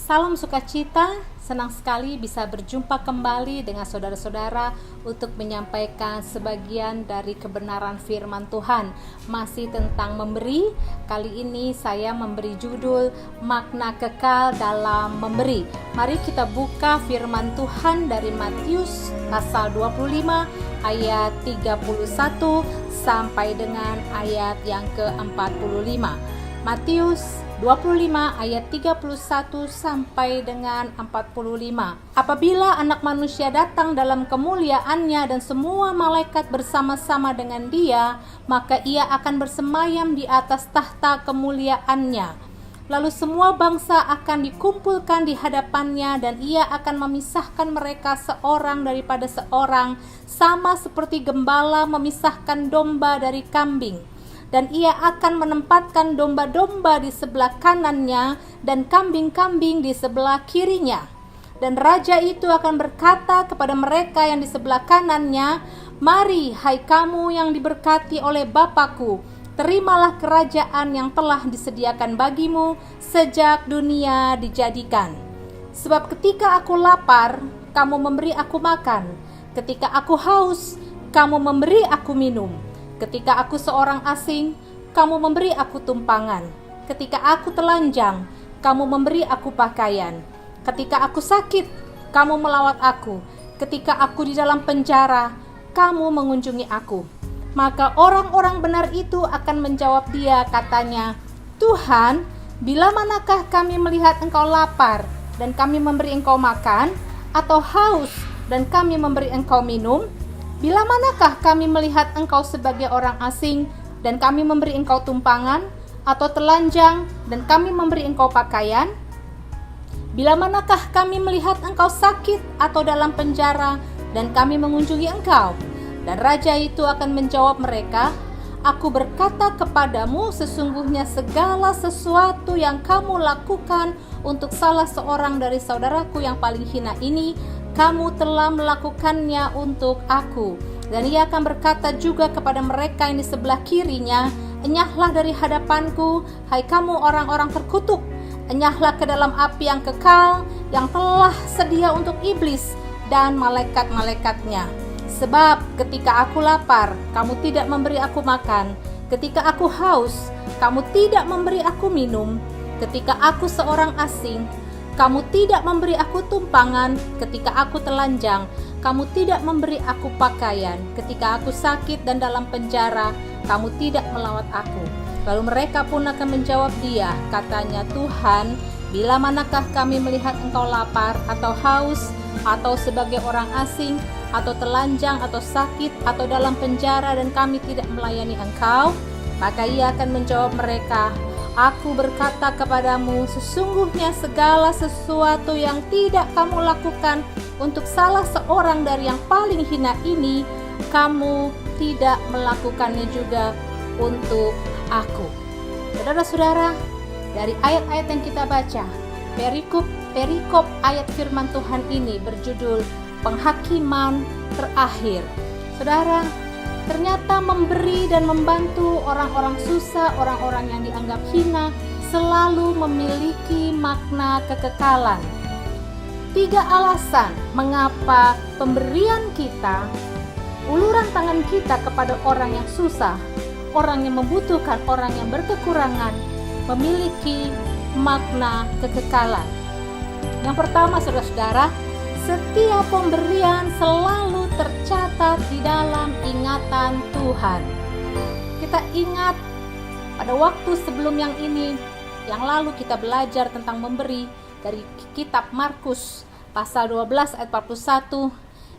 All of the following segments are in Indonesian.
Salam sukacita, senang sekali bisa berjumpa kembali dengan saudara-saudara untuk menyampaikan sebagian dari kebenaran firman Tuhan. Masih tentang memberi, kali ini saya memberi judul makna kekal dalam memberi. Mari kita buka firman Tuhan dari Matius pasal 25 ayat 31 sampai dengan ayat yang ke-45. Matius 25 ayat 31 sampai dengan 45. Apabila Anak Manusia datang dalam kemuliaannya dan semua malaikat bersama-sama dengan Dia, maka Ia akan bersemayam di atas tahta kemuliaannya. Lalu semua bangsa akan dikumpulkan di hadapannya dan Ia akan memisahkan mereka seorang daripada seorang, sama seperti gembala memisahkan domba dari kambing. Dan Ia akan menempatkan domba-domba di sebelah kanannya dan kambing-kambing di sebelah kirinya. Dan Raja itu akan berkata kepada mereka yang di sebelah kanannya, "Mari, hai kamu yang diberkati oleh Bapa-Ku, terimalah kerajaan yang telah disediakan bagimu sejak dunia dijadikan. Sebab ketika aku lapar, kamu memberi aku makan. Ketika aku haus, kamu memberi aku minum. Ketika aku seorang asing, kamu memberi aku tumpangan. Ketika aku telanjang, kamu memberi aku pakaian. Ketika aku sakit, kamu melawat aku. Ketika aku di dalam penjara, kamu mengunjungi aku." Maka orang-orang benar itu akan menjawab Dia, katanya, "Tuhan, bila manakah kami melihat Engkau lapar dan kami memberi Engkau makan, atau haus dan kami memberi Engkau minum? Bila manakah kami melihat Engkau sebagai orang asing dan kami memberi Engkau tumpangan, atau telanjang dan kami memberi Engkau pakaian? Bila manakah kami melihat Engkau sakit atau dalam penjara dan kami mengunjungi Engkau?" Dan Raja itu akan menjawab mereka, "Aku berkata kepadamu, sesungguhnya segala sesuatu yang kamu lakukan untuk salah seorang dari saudaraku yang paling hina ini, kamu telah melakukannya untuk aku." Dan Ia akan berkata juga kepada mereka yang di sebelah kirinya, "Enyahlah dari hadapanku, hai kamu orang-orang terkutuk, enyahlah ke dalam api yang kekal, yang telah sedia untuk iblis dan malaikat-malaikatnya. Sebab ketika aku lapar, kamu tidak memberi aku makan. Ketika aku haus, kamu tidak memberi aku minum. Ketika aku seorang asing, kamu tidak memberi aku tumpangan. Ketika aku telanjang, kamu tidak memberi aku pakaian. Ketika aku sakit dan dalam penjara, kamu tidak melawat aku." Lalu mereka pun akan menjawab Dia, katanya, "Tuhan, bila manakah kami melihat Engkau lapar atau haus, atau sebagai orang asing, atau telanjang, atau sakit, atau dalam penjara dan kami tidak melayani Engkau?" Maka Ia akan menjawab mereka, "Aku berkata kepadamu, sesungguhnya segala sesuatu yang tidak kamu lakukan untuk salah seorang dari yang paling hina ini, kamu tidak melakukannya juga untuk aku." Saudara-saudara, dari ayat-ayat yang kita baca, perikop ayat firman Tuhan ini berjudul penghakiman terakhir. Saudara, ternyata memberi dan membantu orang-orang susah, orang-orang yang dianggap hina, selalu memiliki makna kekekalan. 3 alasan mengapa pemberian kita, uluran tangan kita kepada orang yang susah, orang yang membutuhkan, orang yang berkekurangan, memiliki makna kekekalan. Yang pertama, saudara-saudara, setiap pemberian selalu tercatat di dalam ingatan Tuhan. Kita ingat pada waktu sebelum yang ini, yang lalu kita belajar tentang memberi dari kitab Markus pasal 12 ayat 41.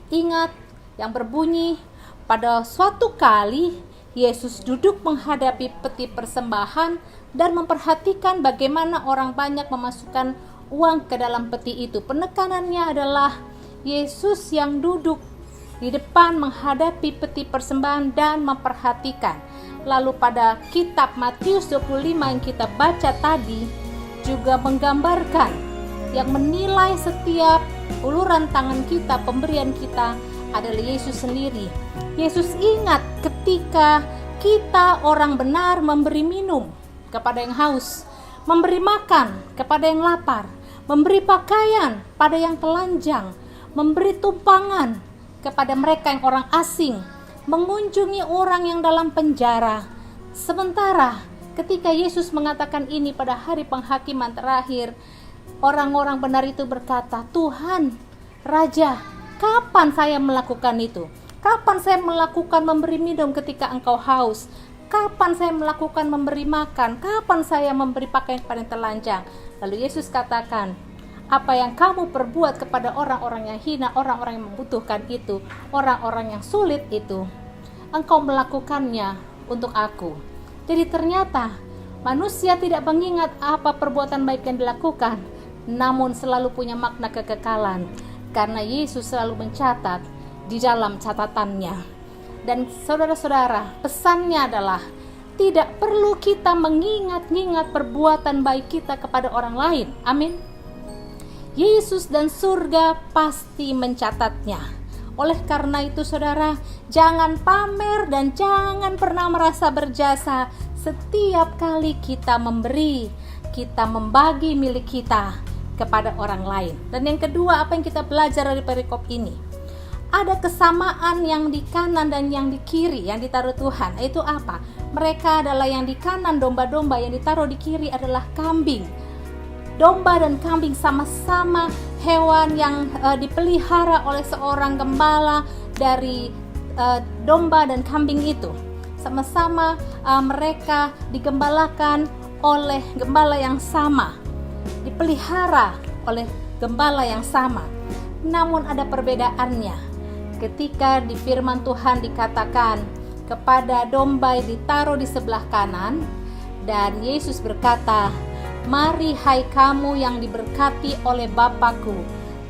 Ingat yang berbunyi, pada suatu kali Yesus duduk menghadapi peti persembahan dan memperhatikan bagaimana orang banyak memasukkan uang ke dalam peti itu. Penekanannya adalah Yesus yang duduk di depan menghadapi peti persembahan dan memperhatikan. Lalu pada kitab Matius 25 yang kita baca tadi juga menggambarkan yang menilai setiap uluran tangan kita, pemberian kita adalah Yesus sendiri. Yesus ingat ketika kita orang benar memberi minum kepada yang haus, memberi makan kepada yang lapar, memberi pakaian pada yang telanjang, memberi tumpangan kepada mereka yang orang asing, mengunjungi orang yang dalam penjara. Sementara ketika Yesus mengatakan ini pada hari penghakiman terakhir, orang-orang benar itu berkata, "Tuhan, Raja, kapan saya melakukan itu? Kapan saya melakukan memberi minum ketika engkau haus? Kapan saya melakukan memberi makan? Kapan saya memberi pakaian kepada yang telanjang?" Lalu Yesus katakan, "Apa yang kamu perbuat kepada orang-orang yang hina, orang-orang yang membutuhkan itu, orang-orang yang sulit itu, engkau melakukannya untuk aku." Jadi ternyata manusia tidak mengingat apa perbuatan baik yang dilakukan, namun selalu punya makna kekekalan, karena Yesus selalu mencatat di dalam catatannya. Dan saudara-saudara, pesannya adalah tidak perlu kita mengingat-ingat perbuatan baik kita kepada orang lain. Amin. Yesus dan surga pasti mencatatnya. Oleh karena itu saudara, jangan pamer dan jangan pernah merasa berjasa setiap kali kita memberi, kita membagi milik kita kepada orang lain. Dan yang kedua, apa yang kita belajar dari perikop ini? Ada kesamaan yang di kanan dan yang di kiri yang ditaruh Tuhan. Itu apa? Mereka adalah yang di kanan domba-domba, yang ditaruh di kiri adalah kambing. Domba dan kambing sama-sama hewan yang dipelihara oleh seorang gembala dari domba dan kambing itu. Sama-sama mereka digembalakan oleh gembala yang sama, dipelihara oleh gembala yang sama. Namun ada perbedaannya. Ketika di firman Tuhan dikatakan kepada domba yang ditaruh di sebelah kanan, dan Yesus berkata, "Mari hai kamu yang diberkati oleh Bapa-Ku,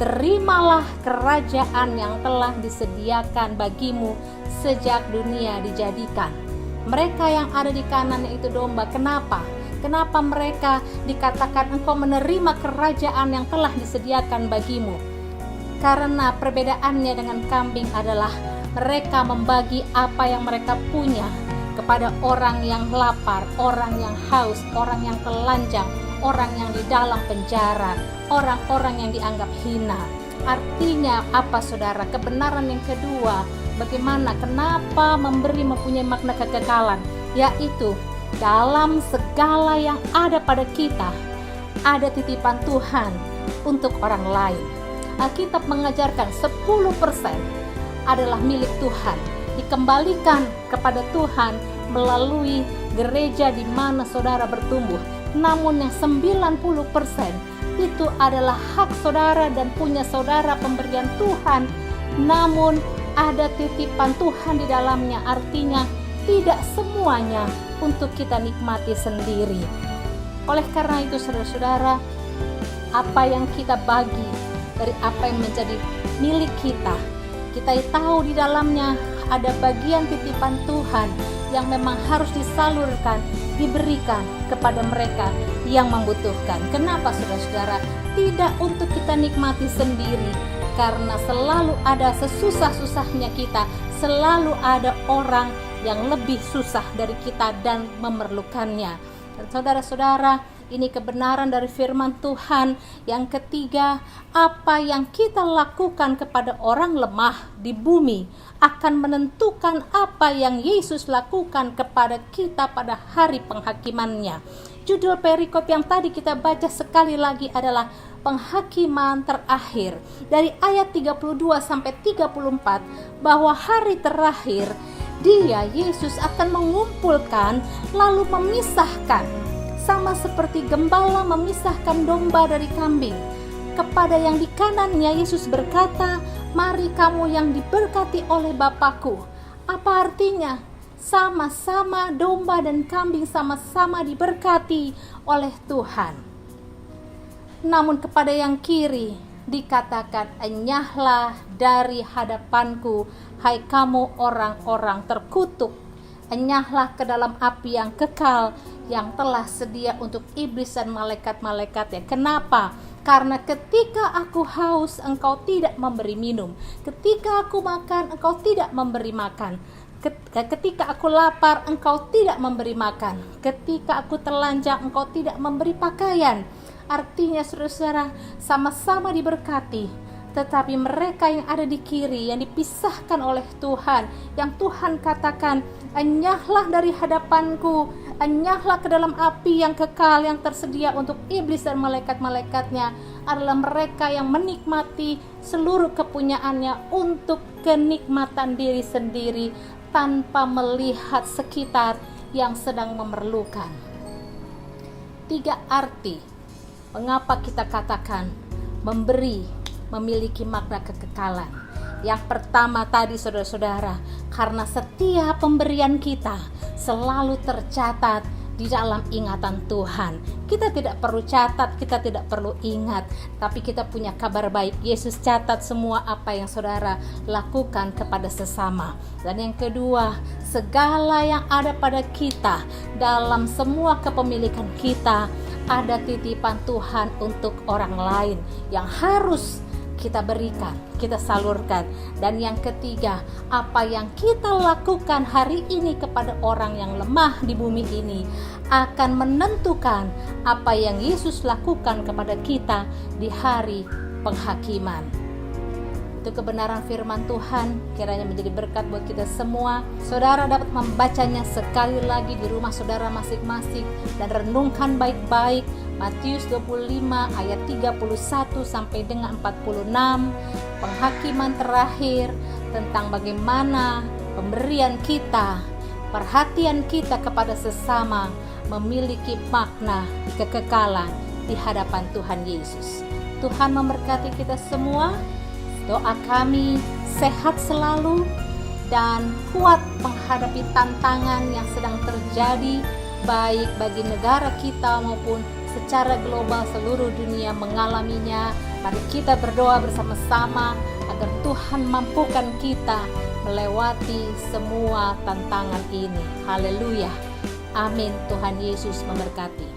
terimalah kerajaan yang telah disediakan bagimu sejak dunia dijadikan." Mereka yang ada di kanan yaitu domba. Kenapa? Kenapa mereka dikatakan engkau menerima kerajaan yang telah disediakan bagimu? Karena perbedaannya dengan kambing adalah mereka membagi apa yang mereka punya kepada orang yang lapar, orang yang haus, orang yang telanjang, orang yang di dalam penjara, orang-orang yang dianggap hina. Artinya apa saudara? Kebenaran yang kedua, bagaimana, kenapa memberi mempunyai makna kekekalan? Yaitu dalam segala yang ada pada kita, ada titipan Tuhan untuk orang lain. Alkitab mengajarkan 10% adalah milik Tuhan, dikembalikan kepada Tuhan melalui gereja di mana saudara bertumbuh. Namun yang 90% itu adalah hak saudara dan punya saudara, pemberian Tuhan. Namun ada titipan Tuhan di dalamnya, artinya tidak semuanya untuk kita nikmati sendiri. Oleh karena itu saudara-saudara, apa yang kita bagi dari apa yang menjadi milik kita, kita tahu di dalamnya ada bagian titipan Tuhan yang memang harus disalurkan, diberikan kepada mereka yang membutuhkan. Kenapa saudara-saudara? Tidak untuk kita nikmati sendiri, karena selalu ada sesusah-susahnya kita, selalu ada orang yang lebih susah dari kita dan memerlukannya. Dan saudara-saudara, ini kebenaran dari firman Tuhan. Yang ketiga, apa yang kita lakukan kepada orang lemah di bumi akan menentukan apa yang Yesus lakukan kepada kita pada hari penghakimannya. Judul perikop yang tadi kita baca sekali lagi adalah penghakiman terakhir. Dari ayat 32 sampai 34, bahwa hari terakhir Dia, Yesus, akan mengumpulkan lalu memisahkan, sama seperti gembala memisahkan domba dari kambing. Kepada yang di kanannya Yesus berkata, "Mari kamu yang diberkati oleh Bapa-Ku." Apa artinya? Sama-sama domba dan kambing sama-sama diberkati oleh Tuhan. Namun kepada yang kiri dikatakan, "Enyahlah dari hadapanku, hai kamu orang-orang terkutuk. Enyahlah ke dalam api yang kekal yang telah sedia untuk iblis dan malaikat-malaikatnya." Kenapa? Karena ketika aku haus, engkau tidak memberi minum. Ketika aku makan, engkau tidak memberi makan. Ketika aku lapar, engkau tidak memberi makan. Ketika aku telanjang, engkau tidak memberi pakaian. Artinya saudara-saudara, sama-sama diberkati, tetapi mereka yang ada di kiri, yang dipisahkan oleh Tuhan, yang Tuhan katakan, enyahlah dari hadapanku, enyahlah ke dalam api yang kekal yang tersedia untuk iblis dan malaikat-malaikatnya, adalah mereka yang menikmati seluruh kepunyaannya untuk kenikmatan diri sendiri tanpa melihat sekitar yang sedang memerlukan. 3 arti mengapa kita katakan memberi memiliki makna kekekalan. Yang pertama tadi saudara-saudara, karena setiap pemberian kita selalu tercatat di dalam ingatan Tuhan. Kita tidak perlu catat, kita tidak perlu ingat, tapi kita punya kabar baik. Yesus catat semua apa yang saudara lakukan kepada sesama. Dan yang kedua, segala yang ada pada kita, dalam semua kepemilikan kita, ada titipan Tuhan untuk orang lain yang harus kita berikan, kita salurkan. Dan yang ketiga, apa yang kita lakukan hari ini kepada orang yang lemah di bumi ini akan menentukan apa yang Yesus lakukan kepada kita di hari penghakiman. Itu kebenaran firman Tuhan, kiranya menjadi berkat buat kita semua. Saudara dapat membacanya sekali lagi di rumah saudara masing-masing dan renungkan baik-baik. Matius 25 ayat 31 sampai dengan 46, penghakiman terakhir tentang bagaimana pemberian kita, perhatian kita kepada sesama memiliki makna kekekalan di hadapan Tuhan Yesus. Tuhan memberkati kita semua. Doa kami sehat selalu dan kuat menghadapi tantangan yang sedang terjadi, baik bagi negara kita maupun secara global seluruh dunia mengalaminya. Mari kita berdoa bersama-sama agar Tuhan mampukan kita melewati semua tantangan ini. Haleluya. Amin. Tuhan Yesus memberkati.